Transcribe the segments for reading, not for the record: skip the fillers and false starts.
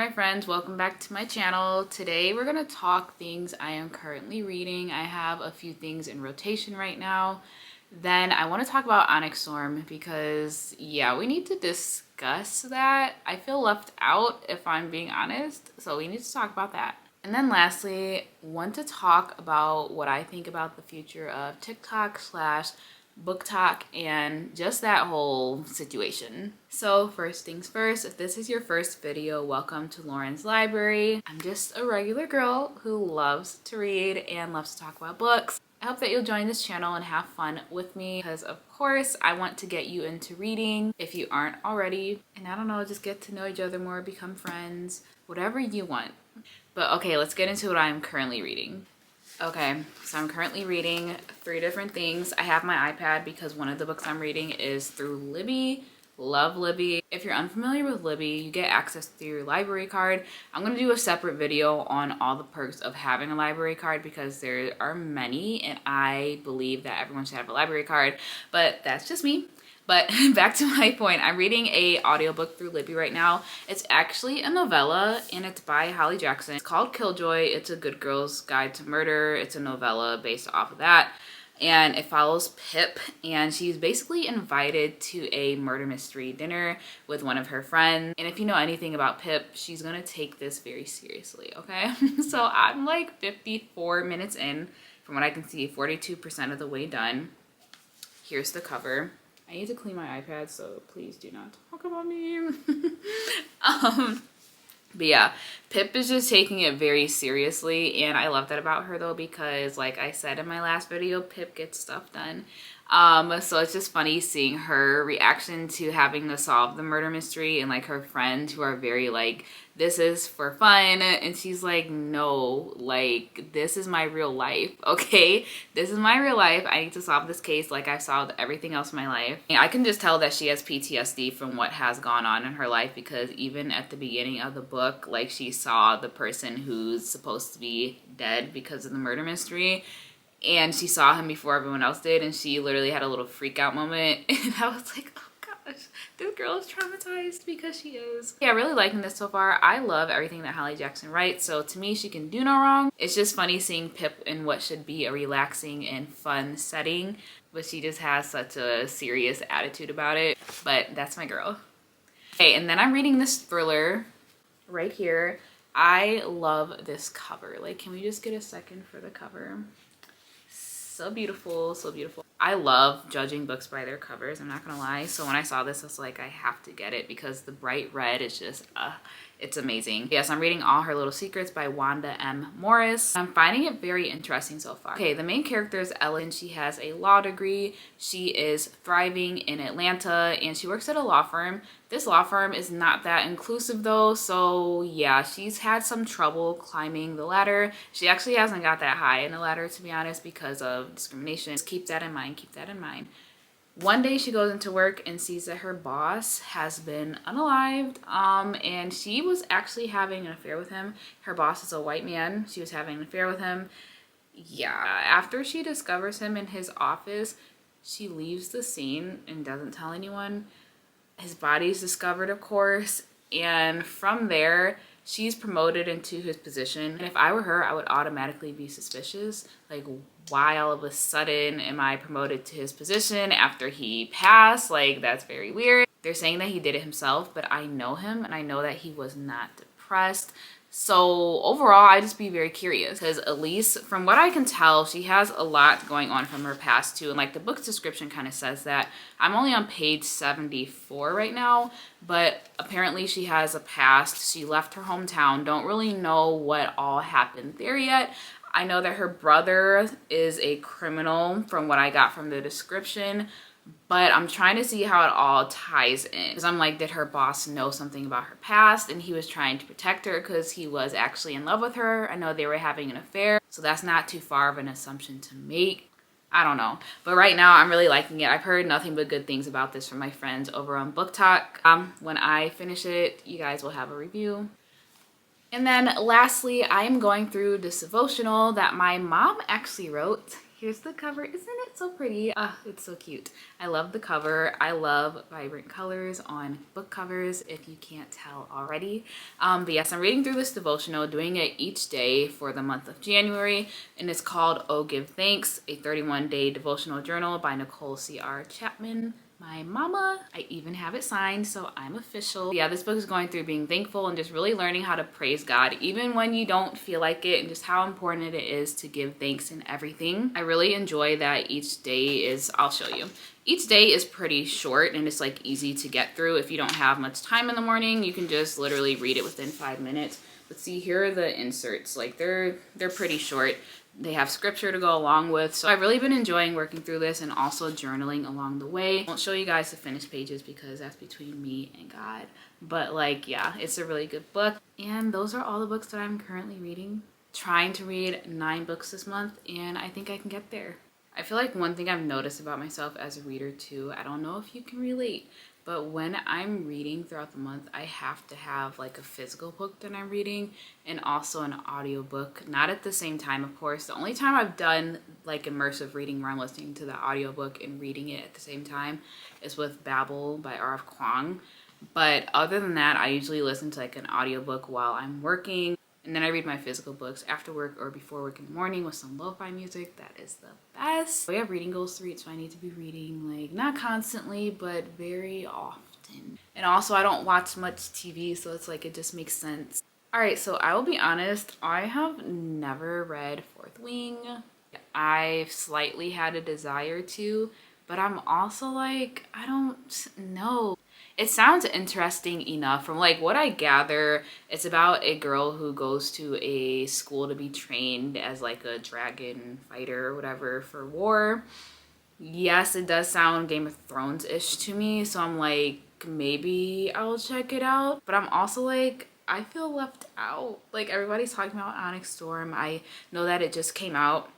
my friends, welcome back to my channel. Today we're gonna talk things I am currently reading. I have a few things in rotation right now. Then I want to talk about Onyx Storm because yeah, we need to discuss that. I feel left out if I'm being honest, so we need to talk about that. And then lastly, want to talk about what I think about the future of TikTok slash Booktok and just that whole situation. So first things first, if this is your first video, welcome to Lauren's Library. I'm just a regular girl who loves to read and loves to talk about books. I hope that you'll join this channel and have fun with me because of course I want to get you into reading if you aren't already. And I don't know, just get to know each other more, become friends, whatever you want. But okay, let's get into what I'm currently reading. Okay, so I'm currently reading 3 different things. I have my iPad because one of the books I'm reading is through Libby. Love Libby. If you're unfamiliar with Libby, you get access through your library card. I'm going to do a separate video on all the perks of having a library card because there are many and I believe that everyone should have a library card, but that's just me. But back to my point, I'm reading a audiobook through Libby right now. It's actually a novella and it's by Holly Jackson. It's called Killjoy. It's a good girl's guide to murder. It's a novella based off of that. And it follows Pip and she's basically invited to a murder mystery dinner with one of her friends. And if you know anything about Pip, she's gonna take this very seriously, okay? So I'm like 54 minutes in. From what I can see, 42% of the way done. Here's the cover. I need to clean my iPad, so please do not talk about me. But yeah, Pip is just taking it very seriously, and I love that about her though because, like I said in my last video, Pip gets stuff done. So it's just funny seeing her reaction to having to solve the murder mystery and like her friends who are very like, this is for fun, and she's like, no, like this is my real life, okay? This is my real life. I need to solve this case like I've solved everything else in my life. And I can just tell that she has PTSD from what has gone on in her life because even at the beginning of the book, like she saw the person who's supposed to be dead because of the murder mystery, and she saw him before everyone else did, and she literally had a little freak out moment. And I was like, oh gosh, this girl is traumatized because she is. Yeah, really liking this so far. I love everything that Holly Jackson writes, so to me, she can do no wrong. It's just funny seeing Pip in what should be a relaxing and fun setting, but she just has such a serious attitude about it. But that's my girl. Okay, and then I'm reading this thriller right here. I love this cover. Like, can we just get a second for the cover? So beautiful, so beautiful. I love judging books by their covers, I'm not gonna lie. So when I saw this, I was like, I have to get it because the bright red is just, it's amazing. Yes, I'm reading All Her Little Secrets by Wanda M. Morris. I'm finding it very interesting so far. Okay, the main character is Ellen. She has a law degree. She is thriving in Atlanta and she works at a law firm. This law firm is not that inclusive though, so yeah, she's had some trouble climbing the ladder. She actually hasn't got that high in the ladder, to be honest, because of discrimination. Just keep that in mind, keep that in mind. One day she goes into work and sees that her boss has been unalived, and she was actually having an affair with him. Her boss is a white man. She was having an affair with him. Yeah, after she discovers him in his office, she leaves the scene and doesn't tell anyone. His body's discovered, of course, and from there she's promoted into his position. And if I were her, I would automatically be suspicious. Like, why all of a sudden am I promoted to his position after he passed? Like, that's very weird. They're saying that he did it himself, but I know him and I know that he was not depressed. So overall, I just be very curious because Elise, from what I can tell, she has a lot going on from her past too. And like the book's description kind of says that. I'm only on page 74 right now, but apparently she has a past. She left her hometown. Don't really know what all happened there yet. I know that her brother is a criminal from what I got from the description. But I'm trying to see how it all ties in. Because I'm like, did her boss know something about her past and he was trying to protect her because he was actually in love with her? I know they were having an affair, so that's not too far of an assumption to make. I don't know. But right now, I'm really liking it. I've heard nothing but good things about this from my friends over on Booktok. When I finish it, you guys will have a review. And then lastly, I am going through this devotional that my mom actually wrote. Here's the cover. Isn't it so pretty? It's so cute. I love the cover. I love vibrant colors on book covers, if you can't tell already. But yes, I'm reading through this devotional, doing it each day for the month of January, and it's called Oh Give Thanks, a 31-day devotional journal by Nicole Chapman. My mama. I even have it signed, so I'm official. Yeah, this book is going through being thankful and just really learning how to praise God even when you don't feel like it, and just how important it is to give thanks in everything. I really enjoy that each day is, I'll show you. Each day is pretty short and it's like easy to get through. If you don't have much time in the morning, you can just literally read it within 5 minutes. But see, here are the inserts. Like they're pretty short. They have scripture to go along with. So I've really been enjoying working through this and also journaling along the way. I won't show you guys the finished pages because that's between me and God. But like, yeah, it's a really good book. And those are all the books that I'm currently reading. Trying to read 9 books this month, and I think I can get there. I feel like one thing I've noticed about myself as a reader too, I don't know if you can relate, but when I'm reading throughout the month, I have to have like a physical book that I'm reading and also an audiobook. Not at the same time, of course. The only time I've done like immersive reading where I'm listening to the audiobook and reading it at the same time is with Babel by R.F. Kuang. But other than that, I usually listen to like an audiobook while I'm working. And then I read my physical books after work or before work in the morning with some lo-fi music. That is the best. We have reading goals to reach, so I need to be reading like not constantly, but very often. And also I don't watch much TV, so it's like it just makes sense. All right, so I will be honest, I have never read Fourth Wing. I've slightly had a desire to, but I'm also like, I don't know. It sounds interesting enough. From like what I gather, it's about a girl who goes to a school to be trained as like a dragon fighter or whatever for war. Yes, it does sound Game of Thrones-ish to me, so I'm like, maybe I'll check it out. But I'm also like, I feel left out. Like everybody's talking about Onyx Storm. I know that it just came out.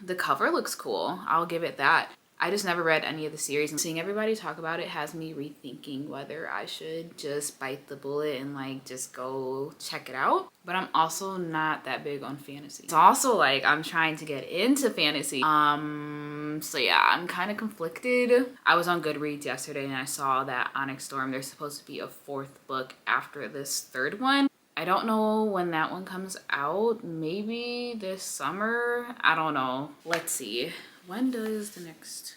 The cover looks cool. I'll give it that. I just never read any of the series, and seeing everybody talk about it has me rethinking whether I should just bite the bullet and like just go check it out. But I'm also not that big on fantasy. It's also like I'm trying to get into fantasy. So yeah, I'm kind of conflicted. I was on Goodreads yesterday and I saw that Onyx Storm, there's supposed to be a 4th book after this 3rd one. I don't know when that one comes out. Maybe this summer? I don't know. Let's see. When does the next...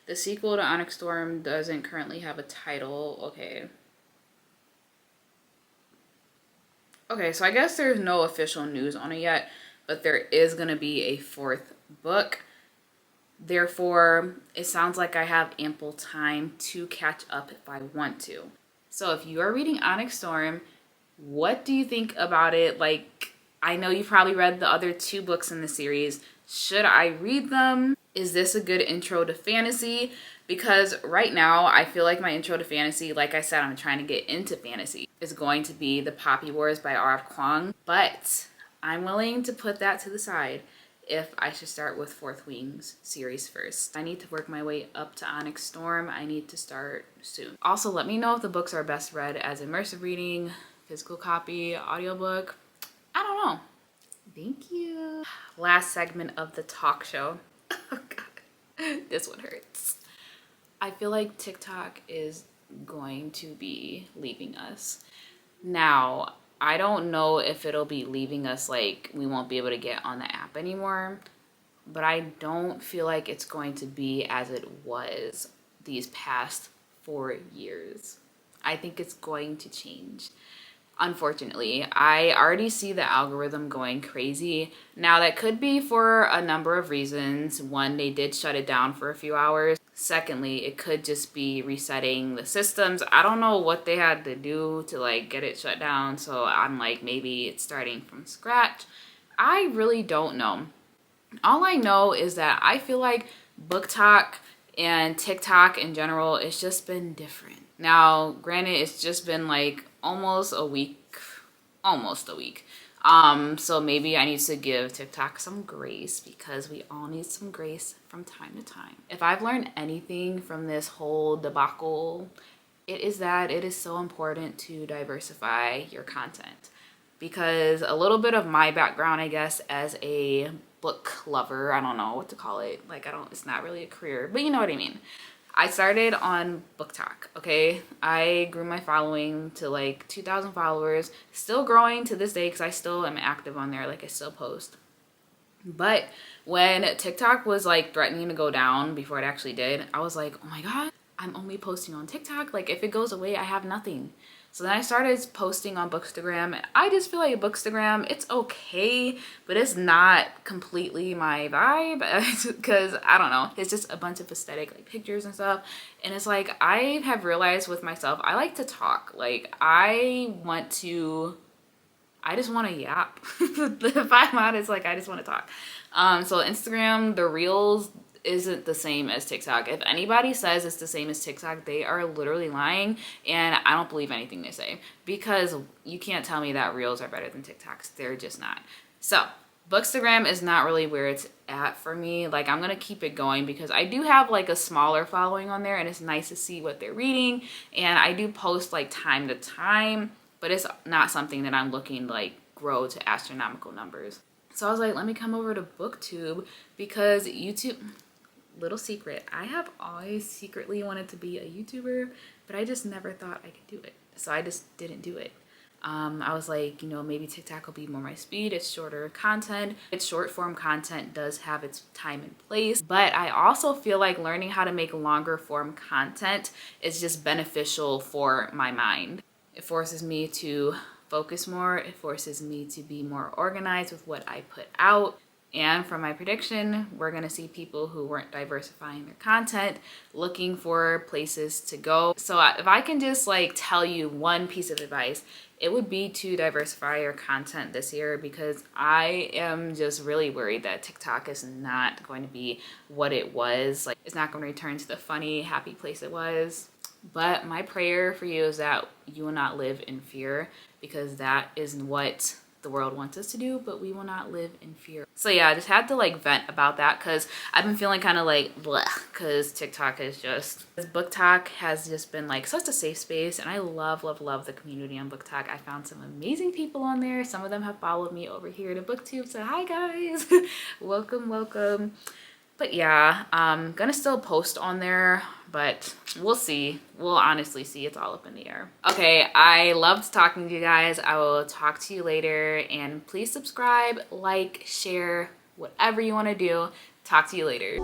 The sequel to Onyx Storm doesn't currently have a title. Okay, so I guess there's no official news on it yet, but there is going to be a 4th book. Therefore, it sounds like I have ample time to catch up if I want to. So if you are reading Onyx Storm, what do you think about it? Like, I know you probably read the other 2 books in the series. Should I read them? Is this a good intro to fantasy? Because right now, I feel like my intro to fantasy, like I said, I'm trying to get into fantasy, is going to be The Poppy Wars by R.F. Kuang. But I'm willing to put that to the side if I should start with Fourth Wing's series first. I need to work my way up to Onyx Storm. I need to start soon. Also, let me know if the books are best read as immersive reading, physical copy, audiobook. I don't know. Thank you. Last segment of the talk show. Oh God, this one hurts. I feel like TikTok is going to be leaving us. Now, I don't know if it'll be leaving us like we won't be able to get on the app anymore, but I don't feel like it's going to be as it was these past 4 years. I think it's going to change. Unfortunately, I already see the algorithm going crazy. Now, that could be for a number of reasons. One, they did shut it down for a few hours. Secondly, it could just be resetting the systems. I don't know what they had to do to like get it shut down. So I'm like, maybe it's starting from scratch. I really don't know. All I know is that I feel like Booktok and TikTok in general, it's just been different. Now, granted, it's just been like almost a week. So maybe I need to give TikTok some grace because we all need some grace from time to time. If I've learned anything from this whole debacle, it is that it is so important to diversify your content. Because a little bit of my background, I guess, as a book lover. I don't know what to call it. Like, it's not really a career, but you know what I mean. I started on Booktok, okay? I grew my following to like 2,000 followers, still growing to this day because I still am active on there, like I still post. But when TikTok was like threatening to go down before it actually did, I was like, oh my God, I'm only posting on TikTok. Like if it goes away, I have nothing. So then I started posting on Bookstagram, and I just feel like Bookstagram, it's okay, but it's not completely my vibe because I don't know, it's just a bunch of aesthetic like pictures and stuff. And it's like, I have realized with myself, I like to talk. Like I just want to yap. If I'm honest, like I just want to talk. So Instagram, the reels isn't the same as TikTok. If anybody says it's the same as TikTok, they are literally lying, and I don't believe anything they say because you can't tell me that reels are better than TikToks. They're just not. So Bookstagram is not really where it's at for me. Like I'm gonna keep it going because I do have like a smaller following on there, and it's nice to see what they're reading, and I do post like time to time, but it's not something that I'm looking to like grow to astronomical numbers. So I was like, let me come over to BookTube because YouTube, little secret, I have always secretly wanted to be a YouTuber, but I just never thought I could do it. So I just didn't do it. I was like, you know, maybe TikTok will be more my speed. It's shorter content. It's short form content does have its time and place, but I also feel like learning how to make longer form content is just beneficial for my mind. It forces me to focus more. It forces me to be more organized with what I put out. And for my prediction, we're gonna see people who weren't diversifying their content looking for places to go. So if I can just like tell you one piece of advice, it would be to diversify your content this year, because I am just really worried that TikTok is not going to be what it was. Like it's not going to return to the funny, happy place it was. But my prayer for you is that you will not live in fear, because that is what the world wants us to do, but we will not live in fear. So yeah, I just had to like vent about that because I've been feeling kind of like bleh, because TikTok is just, Booktok has just been like such a safe space, and I love the community on Booktok. I found some amazing people on there. Some of them have followed me over here to BookTube, so hi guys. welcome. But yeah, I'm gonna still post on there, but we'll see. We'll honestly see. It's all up in the air. Okay, I loved talking to you guys. I will talk to you later, and please subscribe, like, share, whatever you want to do. Talk to you later.